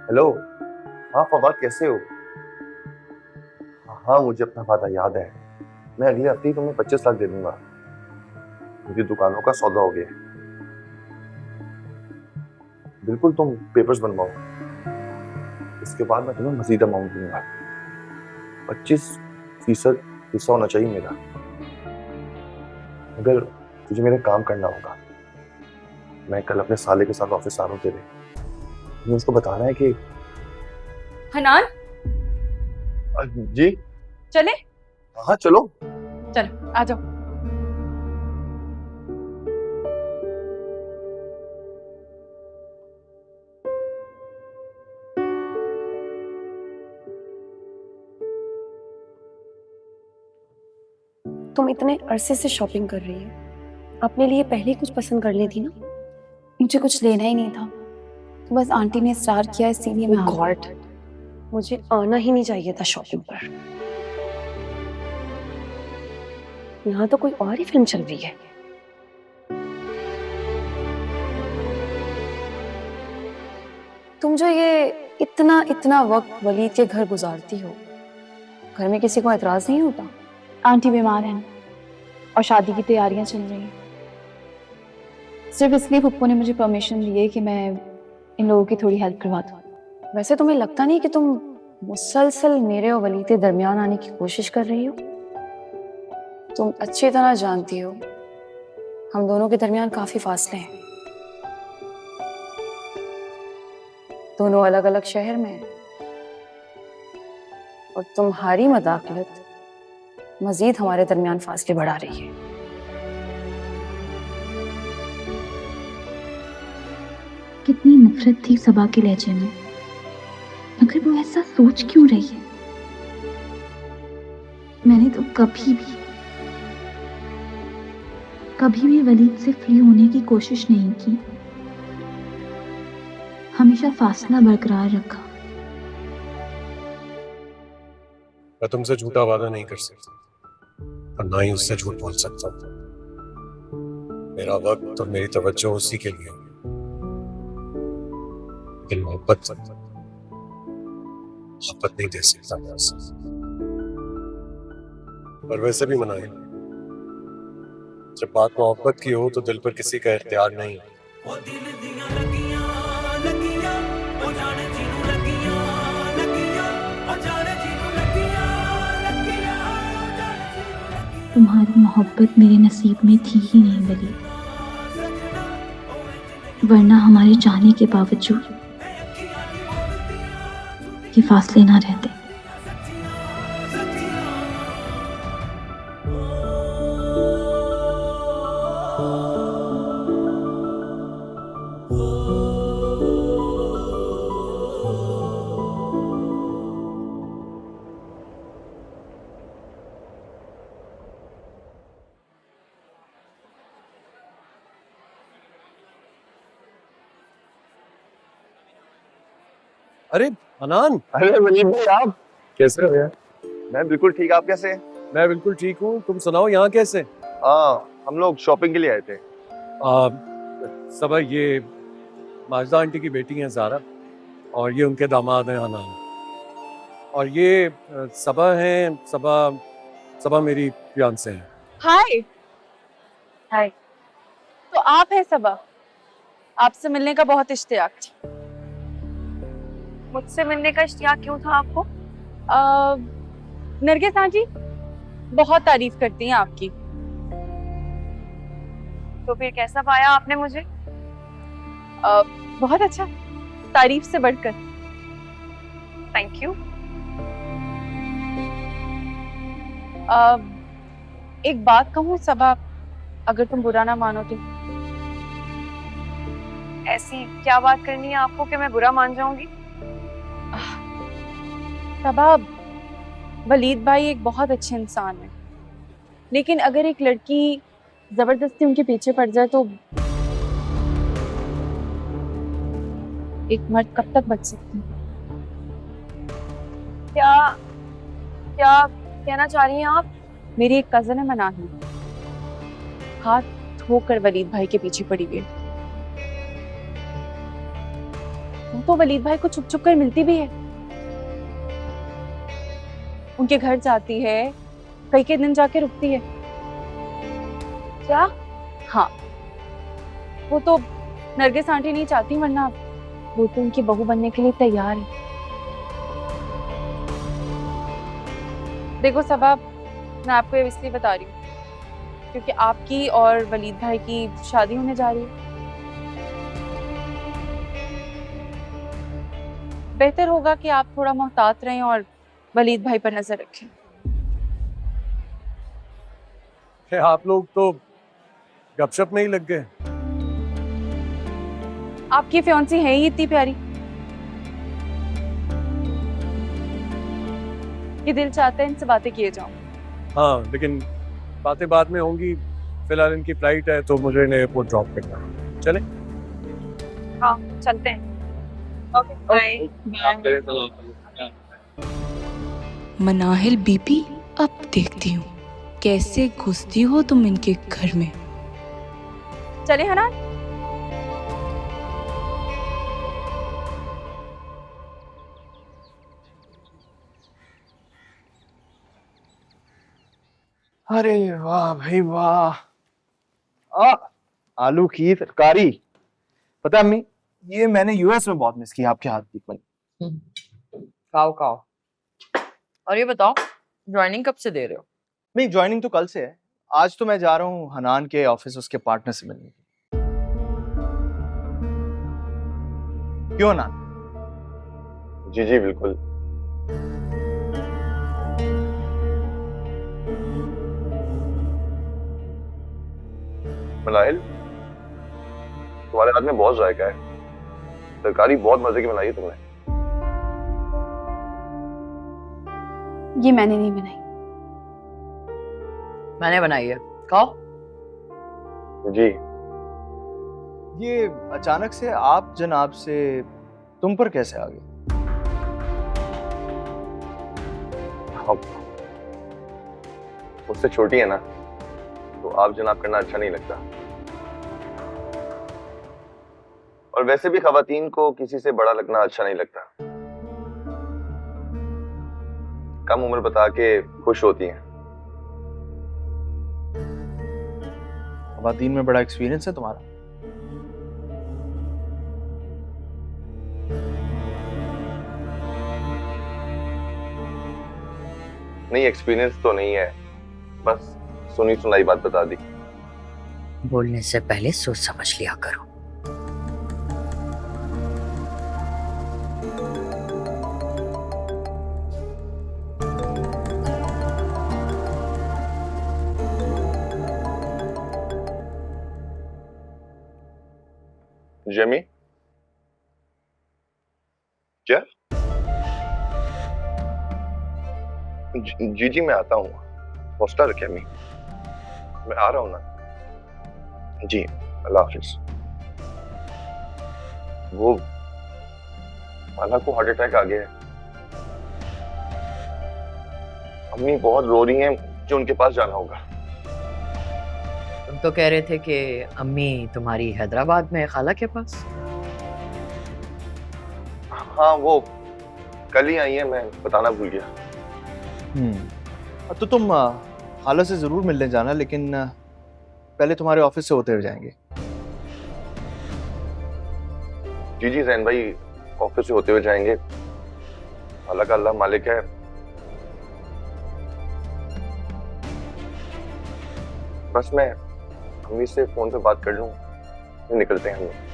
Hello. हाँ फवाद, कैसे हो? हाँ, मुझे अपना वादा याद है। मैं अगले हफ्ते ही तुम्हें 25 लाख दे दूंगा। मेरी दुकानों का सौदा हो गया है। बिल्कुल, तुम पेपर्स बनवाओ। इसके बाद मैं तुम्हें मजीद अमाउंट दूंगा। 25% हिस्सा होना चाहिए मेरा। मगर तुझे मेरा काम करना होगा। मैं कल अपने साले के साथ ऑफिस आ रहा हूँ तेरे। तुम्हें उसको बताना है कि हनान, जी। चले। हाँ चलो। चलो आ जाओ। तुम इतने अरसे से शॉपिंग कर रही हो, अपने लिए पहले ही कुछ पसंद कर ली थी ना। मुझे कुछ लेना ही नहीं था, तो बस आंटी ने इस्रार किया इसीलिए मैं आ गई। गॉड, मुझे आना ही नहीं चाहिए था शॉपिंग पर। यहाँ तो कोई और ही फिल्म चल रही है। तुम जो ये इतना इतना वक्त वलीद के घर गुजारती हो, घर में किसी को एतराज नहीं होता? आंटी बीमार हैं और शादी की तैयारियां चल रही हैं। सिर्फ इसलिए पप्पू ने मुझे परमिशन दी है कि मैं इन लोगों की थोड़ी हेल्प करवा दूं। वैसे तुम्हें लगता नहीं कि तुम मुसलसल मेरे और वलीद के दरमियान आने की कोशिश कर रही हो? तुम अच्छी तरह जानती हो हम दोनों के दरमियान काफी फासले हैं। दोनों अलग अलग शहर में हैं और तुम्हारी मदाखलत मजीद हमारे दरमियान फासले बढ़ा रही है। कितनी नफरत थी सबा के लहजे में, मगर वो ऐसा सोच क्यों रही है? मैंने तो कभी भी वलीद से फ्री होने की कोशिश नहीं की। हमेशा फासला बरकरार रखा। मैं तुमसे झूठा वादा नहीं कर सकता और ना ही उससे झूठ बोल सकता। मेरा वक्त और मेरी तवज्जो उसी के लिए, लेकिन मोहब्बत नहीं दे सकता मैं उसे। और वैसे भी मनाए, जब बात मोहब्बत की हो तो दिल पर किसी का इख्तियार नहीं। तुम्हारी मोहब्बत मेरे नसीब में थी ही नहीं वलीद, वरना हमारे चाहने के बावजूद ये फासले ना रहते। अरे अनान, अरे वलीद भाई, आप कैसे हो यार? मैं बिल्कुल ठीक। आप कैसे हैं? मैं बिल्कुल ठीक हूँ। तुम सुनाओ, यहाँ कैसे? हम लोग शॉपिंग के लिए आए थे। सबा, ये माजिदा आंटी की बेटी हैं ज़ारा, और ये उनके दामाद हैं अनान। और ये सबा हैं। सबा मेरी फियांसे हैं। हाय। हाय। तो आप हैं सबा? आपसे मिलने का बहुत इश्तियाक था। मुझसे मिलने का इश्तियाक क्यों था आपको? नरगिस आंटी बहुत तारीफ करती हैं आपकी। तो फिर कैसा पाया आपने मुझे? बहुत अच्छा, तारीफ से बढ़कर। Thank you. एक बात कहूँ सबा, अगर तुम बुरा ना मानो तो। ऐसी क्या बात करनी है आपको कि मैं बुरा मान जाऊंगी? सबा, वलीद भाई एक बहुत अच्छे इंसान है, लेकिन अगर एक लड़की जबरदस्ती उनके पीछे पड़ जाए तो एक मर्द कब तक बच सकती है? क्या क्या कहना चाह रही हैं आप? मेरी एक कजन है मनाही, हाथ धोकर वलीद भाई के पीछे पड़ी हुई है। वो तो वलीद भाई को छुप छुप कर मिलती भी है, उनके घर जाती है, कई के दिन जाके रुकती है। क्या? हाँ, वो तो नरगिस आंटी नहीं चाहती, वरना वो तो उनकी बहू बनने के लिए तैयार है। देखो सबा, मैं आपको ये इसलिए बता रही हूँ क्योंकि आपकी और वलीद भाई की शादी होने जा रही है। बेहतर होगा कि आप थोड़ा मोहतात रहें और वलीद भाई पर नजर रखें। आप लोग तो गपशप में ही लग गए। आपकी फियांसी है ही इतनी प्यारी कि दिल चाहता है इनसे बातें किए जाऊं। हाँ, लेकिन बातें बाद में होंगी, फिलहाल इनकी फ्लाइट है तो मुझे इन्हें एयरपोर्ट ड्रॉप करना है। चले? हाँ, चलते हैं। Okay, bye. मनाहिल बीबी, अब देखती हूँ कैसे घुसती हो तुम इनके घर में। चले हना। अरे वाह भाई वाह, आलू की तरकारी। पता है अम्मी, ये मैंने यूएस में बहुत मिस की आपके हाथ की बनी। खाओ खाओ। और ये बताओ, ज्वाइनिंग कब से दे रहे हो? नहीं, ज्वाइनिंग तो कल से है। आज तो मैं जा रहा हूँ हनान के ऑफिस उसके पार्टनर से मिलने। क्यों हनान? जी जी बिल्कुल। मलाइल, तुम्हारे हाथ में बहुत जायका है, तरकारी बहुत मजे की बनाई है तुमने। ये मैंने नहीं बनाई। मैंने बनाई है, खाओ। जी। ये अचानक से आप जनाब से तुम पर कैसे आ गए? उससे छोटी है ना, तो आप जनाब करना अच्छा नहीं लगता। और वैसे भी खवातीन को किसी से बड़ा लगना अच्छा नहीं लगता। कम उम्र बता के खुश होती हैं। खवातीन में बड़ा एक्सपीरियंस है तुम्हारा। नहीं, एक्सपीरियंस तो नहीं है, बस सुनी सुनाई बात बता दी। बोलने से पहले सोच समझ लिया करो। जेमी, क्या? जी जी मैं आता हूँ। हौसला रखे अम्मी, मैं आ रहा हूँ ना। जी, अल्लाह हाफिज। वो माला को हार्ट अटैक आ गया है। अम्मी बहुत रो रही हैं, मुझे उनके पास जाना होगा। तुम तो कह रहे थे कि अम्मी तुम्हारी हैदराबाद में खाला के पास। हाँ, वो कल ही आई है, मैं बताना भूल गया। तो तुम खाला से जरूर मिलने जाना, लेकिन पहले तुम्हारे ऑफिस से होते हुए जाएंगे। जी जी जैन भाई, ऑफिस से होते हुए जाएंगे। अल्लाह का अल्लाह मालिक है। बस मैं अम्मी से फोन पे बात कर लूं, निकलते हैं हम।